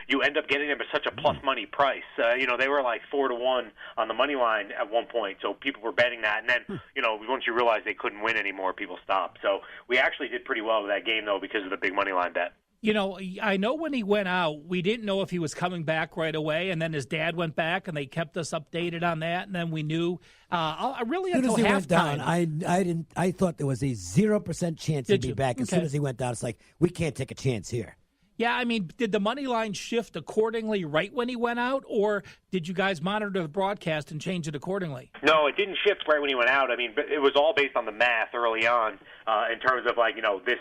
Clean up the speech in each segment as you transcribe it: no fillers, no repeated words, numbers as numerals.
you end up getting them at such a plus money price. They were like 4-1 on the money line at one point, so people were betting that. And then, once you realized they couldn't win anymore, people stopped. So we actually did pretty well with that game, though, because of the big money line bet. I know when he went out, we didn't know if he was coming back right away, and then his dad went back, and they kept us updated on that, and then we knew. Really, until halftime, went down, I thought there was a 0% chance he'd be back. As soon as he went down, it's like we can't take a chance here. Yeah, I mean, did the money line shift accordingly right when he went out, or did you guys monitor the broadcast and change it accordingly? No, it didn't shift right when he went out. I mean, it was all based on the math early on in terms of this.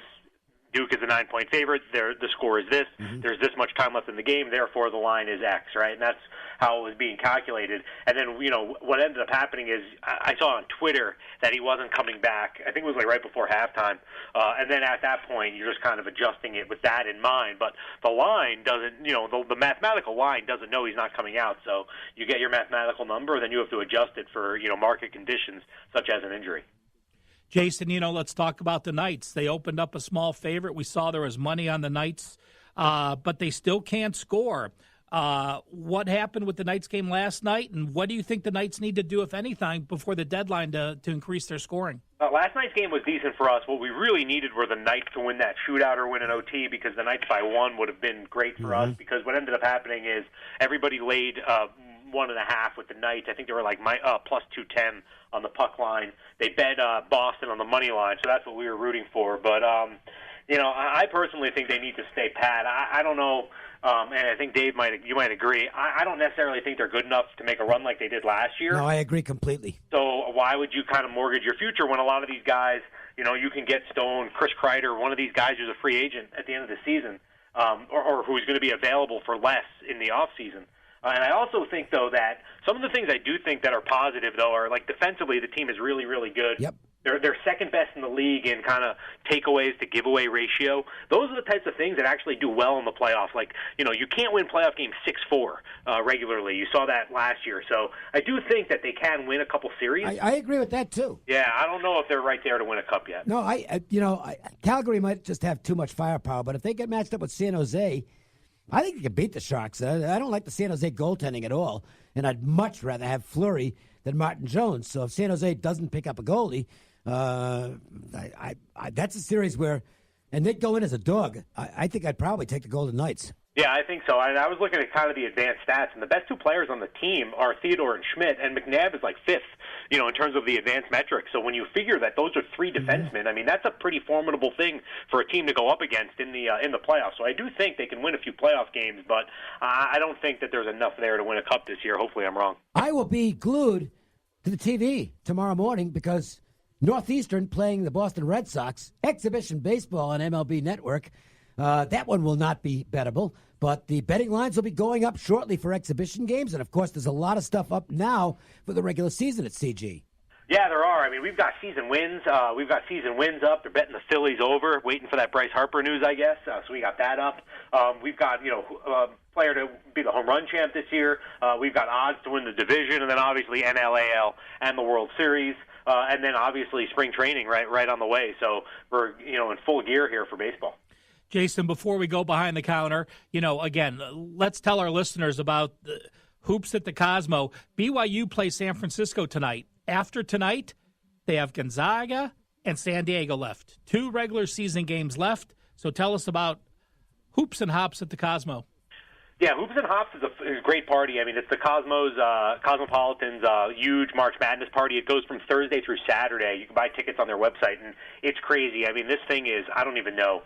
Duke is a 9-point favorite. The score is this. Mm-hmm. There's this much time left in the game. Therefore, the line is X, right? And that's how it was being calculated. And then, what ended up happening is I saw on Twitter that he wasn't coming back. I think it was right before halftime. And then at that point, you're just kind of adjusting it with that in mind. But the line doesn't, the mathematical line doesn't know he's not coming out. So you get your mathematical number, then you have to adjust it for, market conditions such as an injury. Jason, let's talk about the Knights. They opened up a small favorite. We saw there was money on the Knights, but they still can't score. What happened with the Knights game last night, and what do you think the Knights need to do, if anything, before the deadline to increase their scoring? Last night's game was decent for us. What we really needed were the Knights to win that shootout or win an OT, because the Knights by 1 would have been great for us, because what ended up happening is everybody laid 1.5 with the Knights. I think they were like plus 210 on the puck line. They bet Boston on the money line, so that's what we were rooting for. But I personally think they need to stay pat. I don't know, and I think Dave you might agree. I don't necessarily think they're good enough to make a run like they did last year. No, I agree completely. So why would you kind of mortgage your future when a lot of these guys, you can get Stone, Chris Kreider, one of these guys who's a free agent at the end of the season, or who's going to be available for less in the off season. And I also think, though, that some of the things I do think that are positive, though, are like defensively, the team is really, really good. Yep. They're second best in the league in kind of takeaways to giveaway ratio. Those are the types of things that actually do well in the playoffs. Like, you can't win playoff games 6-4 regularly. You saw that last year. So I do think that they can win a couple series. I agree with that, too. Yeah, I don't know if they're right there to win a cup yet. No, Calgary might just have too much firepower, but if they get matched up with San Jose, I think they can beat the Sharks. I don't like the San Jose goaltending at all, and I'd much rather have Fleury than Martin Jones. So if San Jose doesn't pick up a goalie, that's a series where, and they'd go in as a dog. I think I'd probably take the Golden Knights. Yeah, I think so. I was looking at kind of the advanced stats, and the best 2 players on the team are Theodore and Schmidt, and McNabb is like 5th, in terms of the advanced metrics. So when you figure that those are 3 defensemen, I mean, that's a pretty formidable thing for a team to go up against in the playoffs. So I do think they can win a few playoff games, but I don't think that there's enough there to win a cup this year. Hopefully I'm wrong. I will be glued to the TV tomorrow morning because Northeastern playing the Boston Red Sox, exhibition baseball on MLB Network. That one will not be bettable, but the betting lines will be going up shortly for exhibition games. And, of course, there's a lot of stuff up now for the regular season at CG. Yeah, there are. I mean, we've got season wins. We've got season wins up. They're betting the Phillies over, waiting for that Bryce Harper news, I guess. So we got that up. We've got, player to be the home run champ this year. We've got odds to win the division, and then obviously NLAL and the World Series. And then obviously spring training right on the way. So we're, in full gear here for baseball. Jason, before we go behind the counter, again, let's tell our listeners about Hoops at the Cosmo. BYU plays San Francisco tonight. After tonight, they have Gonzaga and San Diego left. 2 regular season games left. So tell us about Hoops and Hops at the Cosmo. Yeah, Hoops and Hops is a great party. I mean, it's the Cosmopolitan's huge March Madness party. It goes from Thursday through Saturday. You can buy tickets on their website, and it's crazy. I mean, this thing is, I don't even know,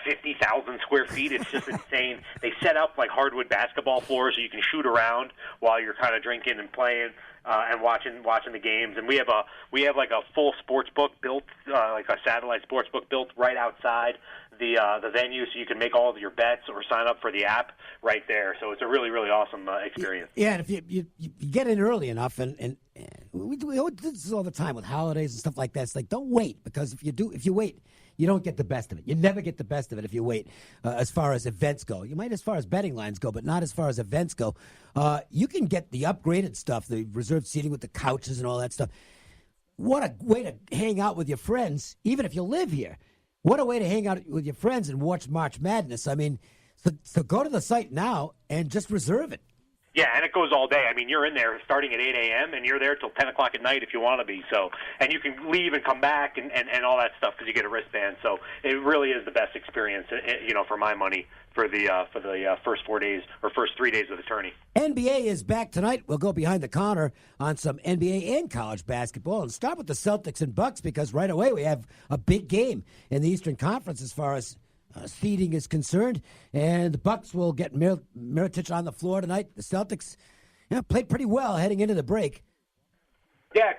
50,000 square feet. It's just insane. They set up like hardwood basketball floors so you can shoot around while you're kind of drinking and playing and watching the games. And we have like a full sports book built, like a satellite sports book built right outside the venue, so you can make all of your bets or sign up for the app right there. So it's a really, really awesome experience. Yeah, and if you get in early enough, and we do this all the time with holidays and stuff like that. It's like, don't wait, because if you wait, you don't get the best of it. You never get the best of it if you wait as far as events go. You might as far as betting lines go, but not as far as events go. You can get the upgraded stuff, the reserved seating with the couches and all that stuff. What a way to hang out with your friends, even if you live here. What a way to hang out with your friends and watch March Madness. I mean, So go to the site now and just reserve it. Yeah, and it goes all day. I mean, you're in there starting at 8 a.m., and you're there till 10 o'clock at night if you want to be. So, and you can leave and come back and all that stuff because you get a wristband. So it really is the best experience, for my money for the first 4 days or first 3 days of the tourney. NBA is back tonight. We'll go behind the counter on some NBA and college basketball and start with the Celtics and Bucks because right away we have a big game in the Eastern Conference as far as seeding is concerned, and the Bucks will get Mirotic on the floor tonight. The Celtics played pretty well heading into the break. Yeah,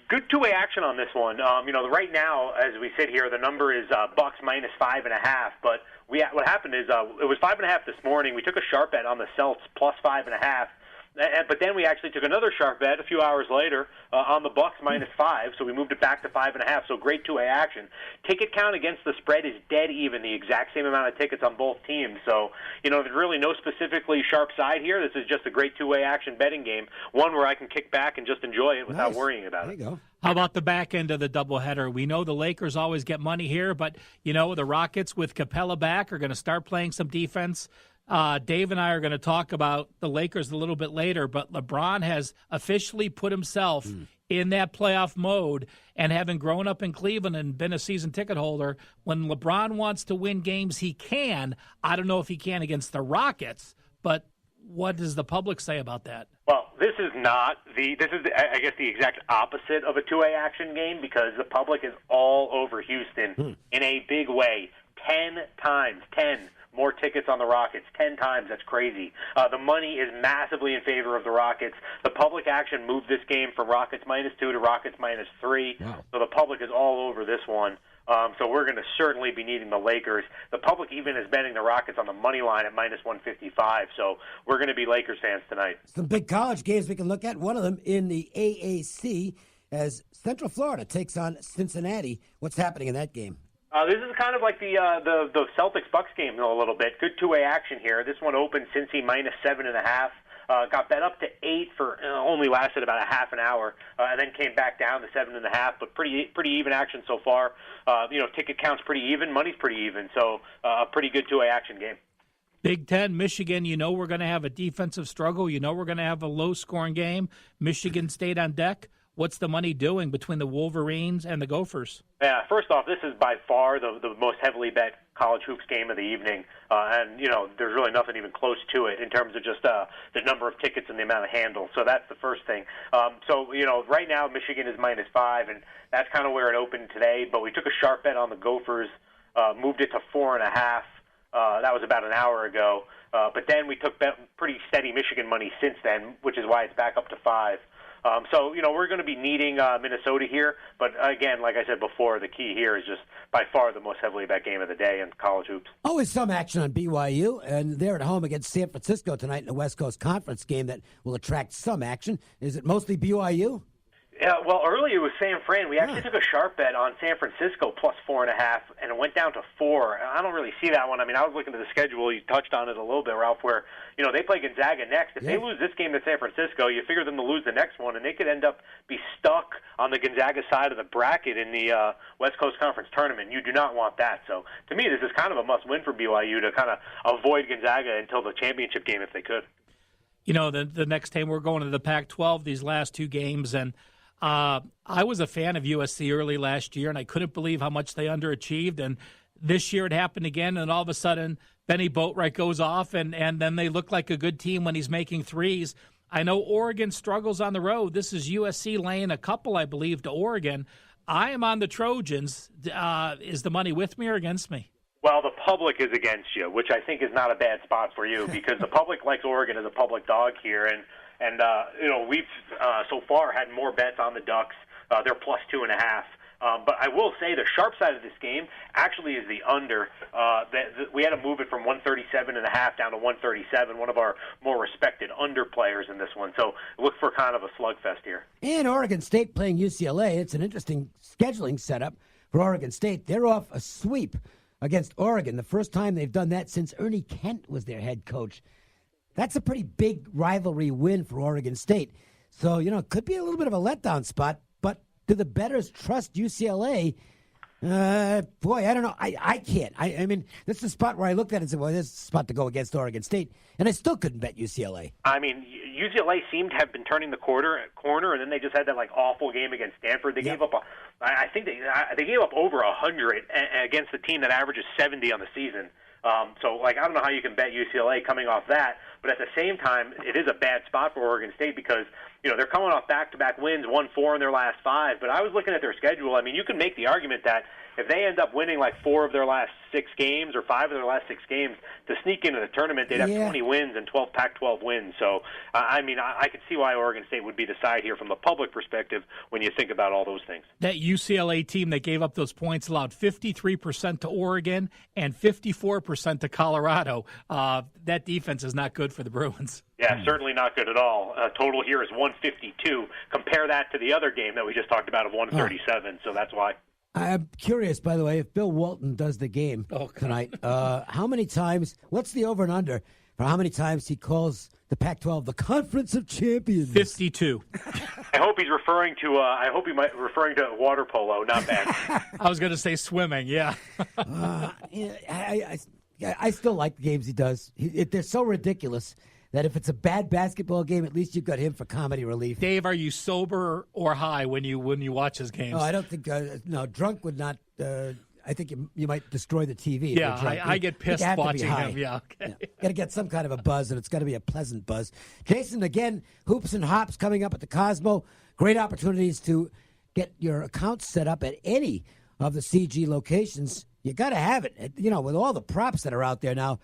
good two-way action on this one. Right now, as we sit here, the number is Bucks minus 5.5. But what happened is it was 5.5 this morning. We took a sharp bet on the Celts plus 5.5. But then we actually took another sharp bet a few hours later on the Bucks minus 5, so we moved it back to 5.5. So great two-way action. Ticket count against the spread is dead even, the exact same amount of tickets on both teams. So there's really no specifically sharp side here. This is just a great two-way action betting game, one where I can kick back and just enjoy it without worrying about it. There you go. How about the back end of the doubleheader? We know the Lakers always get money here, but the Rockets with Capella back are going to start playing some defense. Dave and I are going to talk about the Lakers a little bit later, but LeBron has officially put himself in that playoff mode, and having grown up in Cleveland and been a season ticket holder, when LeBron wants to win games, he can. I don't know if he can against the Rockets, but what does the public say about that? Well, this is I guess the exact opposite of a two-way action game because the public is all over Houston in a big way. 10 more tickets on the Rockets, 10 times. That's crazy. The money is massively in favor of the Rockets. The public action moved this game from Rockets minus 2 to Rockets minus 3. Wow. So the public is all over this one. So we're going to certainly be needing the Lakers. The public even is betting the Rockets on the money line at minus 155. So we're going to be Lakers fans tonight. Some big college games we can look at. One of them in the AAC as Central Florida takes on Cincinnati. What's happening in that game? This is kind of like the Celtics-Bucks game a little bit. Good two-way action here. This one opened Cincy minus 7.5. Got bet up to 8 for only lasted about a half an hour, and then came back down to 7.5. But pretty even action so far. Ticket count's pretty even, money's pretty even. So a pretty good two-way action game. Big Ten, Michigan, we're going to have a defensive struggle. We're going to have a low-scoring game. Michigan State on deck. What's the money doing between the Wolverines and the Gophers? Yeah, first off, this is by far the most heavily bet college hoops game of the evening. And there's really nothing even close to it in terms of just the number of tickets and the amount of handle. So that's the first thing. Right now Michigan is minus 5, and that's kind of where it opened today. But we took a sharp bet on the Gophers, moved it to 4.5. That was about an hour ago. But then we took pretty steady Michigan money since then, which is why it's back up to 5. We're going to be needing Minnesota here. But, again, like I said before, the key here is just by far the most heavily bet game of the day in college hoops. Always some action on BYU, and they're at home against San Francisco tonight in a West Coast Conference game that will attract some action. Is it mostly BYU? Yeah, well, earlier it was San Fran. We actually took a sharp bet on San Francisco plus 4.5, and it went down to 4. I don't really see that one. I mean, I was looking at the schedule. You touched on it a little bit, Ralph, where, they play Gonzaga next. If they lose this game to San Francisco, you figure them to lose the next one, and they could end up be stuck on the Gonzaga side of the bracket in the West Coast Conference tournament. You do not want that. So, to me, this is kind of a must-win for BYU to kind of avoid Gonzaga until the championship game if they could. The next time we're going to the Pac-12, these last two games, and I was a fan of USC early last year, and I couldn't believe how much they underachieved. And this year it happened again, and all of a sudden Benny Boatwright goes off, and then they look like a good team when he's making threes. I know Oregon struggles on the road. This is USC laying a couple, I believe, to Oregon. I am on the Trojans. Is the money with me or against me? Well, the public is against you, which I think is not a bad spot for you because the public likes Oregon as a public dog here, and we've so far had more bets on the Ducks. They're plus 2.5. But I will say the sharp side of this game actually is the under. We had to move it from 137.5 down to 137. One of our more respected under players in this one. So look for kind of a slugfest here. And Oregon State playing UCLA. It's an interesting scheduling setup for Oregon State. They're off a sweep against Oregon. The first time they've done that since Ernie Kent was their head coach. That's a pretty big rivalry win for Oregon State. So, it could be a little bit of a letdown spot, but do the bettors trust UCLA Boy, I don't know. I can't. I mean, this is the spot where I looked at it and said, well, this is the spot to go against Oregon State, and I still couldn't bet UCLA. I mean, UCLA seemed to have been turning the corner, and then they just had that awful game against Stanford. They gave up. I think they gave up over 100 against a team that averages 70 on the season. So I don't know how you can bet UCLA coming off that, but at the same time, it is a bad spot for Oregon State because they're coming off back-to-back wins, won 4 in their last 5. But I was looking at their schedule. I mean, you can make the argument that if they end up winning 4 of their last 6 games or 5 of their last 6 games to sneak into the tournament, they'd have 20 wins and 12 Pac-12 wins. So, I could see why Oregon State would be the side here from the public perspective when you think about all those things. That UCLA team that gave up those points allowed 53% to Oregon and 54% to Colorado. That defense is not good for the Bruins. Yeah, certainly not good at all. Total here is 152. Compare that to the other game that we just talked about of 137, so that's why. I'm curious, by the way, if Bill Walton does the game tonight, how many times, what's the over and under for how many times he calls the Pac-12 the Conference of Champions? 52. I hope he's referring to, referring to water polo, not bad. I was going to say swimming, yeah. I still like the games he does. They're so ridiculous that if it's a bad basketball game, at least you've got him for comedy relief. Dave, are you sober or high when you watch his games? Oh, I don't think drunk would not. I think you might destroy the TV. Yeah, I get pissed watching him. Yeah, okay. Got to get some kind of a buzz, and it's got to be a pleasant buzz. Jason, again, Hoops and Hops coming up at the Cosmo. Great opportunities to get your account set up at any of the CG locations. You got to have it. With all the props that are out there now.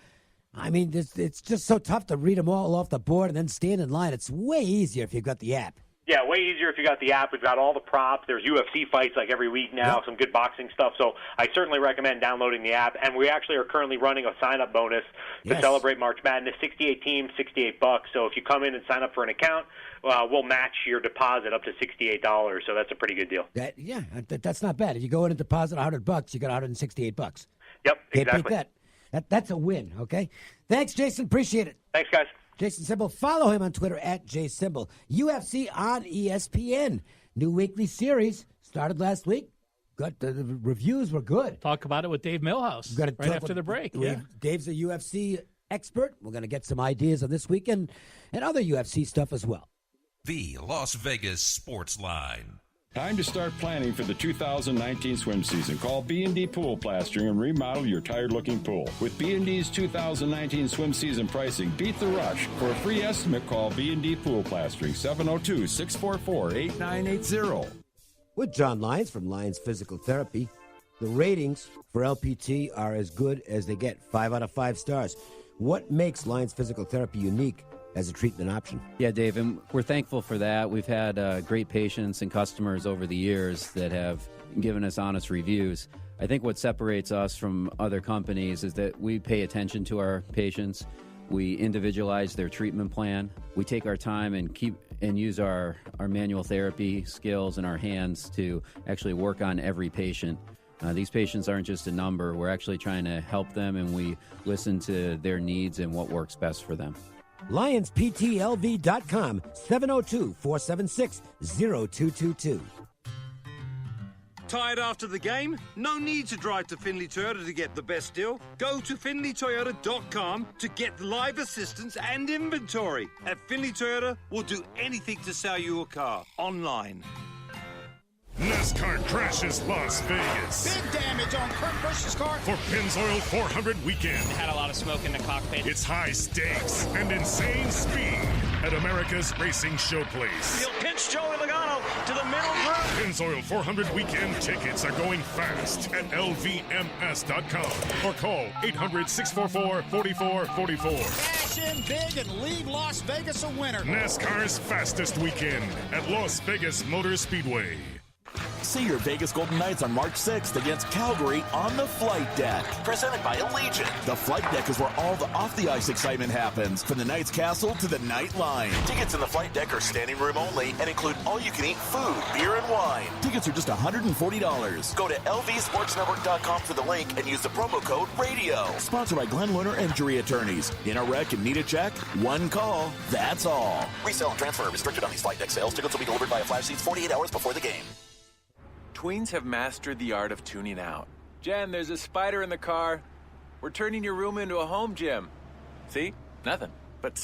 I mean, it's just so tough to read them all off the board and then stand in line. It's way easier if you've got the app. Yeah, way easier if you got the app. We've got all the props. There's UFC fights every week now, some good boxing stuff. So I certainly recommend downloading the app. And we actually are currently running a sign-up bonus to celebrate March Madness. 68 teams, $68. So if you come in and sign up for an account, we'll match your deposit up to $68. So that's a pretty good deal. That's not bad. If you go in and deposit $100, you got $168. Yep, exactly. Can't beat that. That's a win, okay? Thanks, Jason. Appreciate it. Thanks, guys. Jason Simbal. Follow him on Twitter at JSimbal. UFC on ESPN. New weekly series. Started last week. The reviews were good. Talk about it with Dave Milhouse right after the break. Yeah. Dave's a UFC expert. We're going to get some ideas on this weekend and other UFC stuff as well. The Las Vegas Sportsline. Time to start planning for the 2019 swim season. Call B&D Pool Plastering and remodel your tired-looking pool. With B&D's 2019 swim season pricing, beat the rush. For a free estimate, call B&D Pool Plastering, 702-644-8980. With John Lyons from Lyons Physical Therapy, the ratings for LPT are as good as they get, 5 out of 5 stars. What makes Lyons Physical Therapy unique as a treatment option? Yeah, Dave, and we're thankful for that. We've had great patients and customers over the years that have given us honest reviews. I think what separates us from other companies is that we pay attention to our patients. We individualize their treatment plan. We take our time and use our manual therapy skills and our hands to actually work on every patient. These patients aren't just a number. We're actually trying to help them, and we listen to their needs and what works best for them. LionsPTLV.com, 702-476-0222. Tired after the game? No need to drive to Findlay Toyota to get the best deal. Go to FindlayToyota.com to get live assistance and inventory. At Findlay Toyota, we'll do anything to sell you a car online. NASCAR crashes Las Vegas. Big damage on Kurt Busch's car. For Pennzoil 400 weekend. Had a lot of smoke in the cockpit. It's high stakes and insane speed at America's racing showplace. He'll pinch Joey Logano to the middle group. Pennzoil 400 weekend tickets are going fast at LVMS.com or call 800-644-4444. Cash in big and leave Las Vegas a winner. NASCAR's fastest weekend at Las Vegas Motor Speedway. See your Vegas Golden Knights on March 6th against Calgary on the Flight Deck. Presented by Allegiant. The Flight Deck is where all the off-the-ice excitement happens, from the Knights Castle to the Night Line. Tickets in the Flight Deck are standing room only and include all-you-can-eat food, beer, and wine. Tickets are just $140. Go to LVSportsNetwork.com for the link and use the promo code RADIO. Sponsored by Glenn Lerner Injury Attorneys. In a wreck and need a check? One call. That's all. Resale and transfer are restricted on these Flight Deck sales. Tickets will be delivered via Flash Seats 48 hours before the game. tweens have mastered the art of tuning out. Jen, there's a spider in the car. We're turning your room into a home gym. See? Nothing. But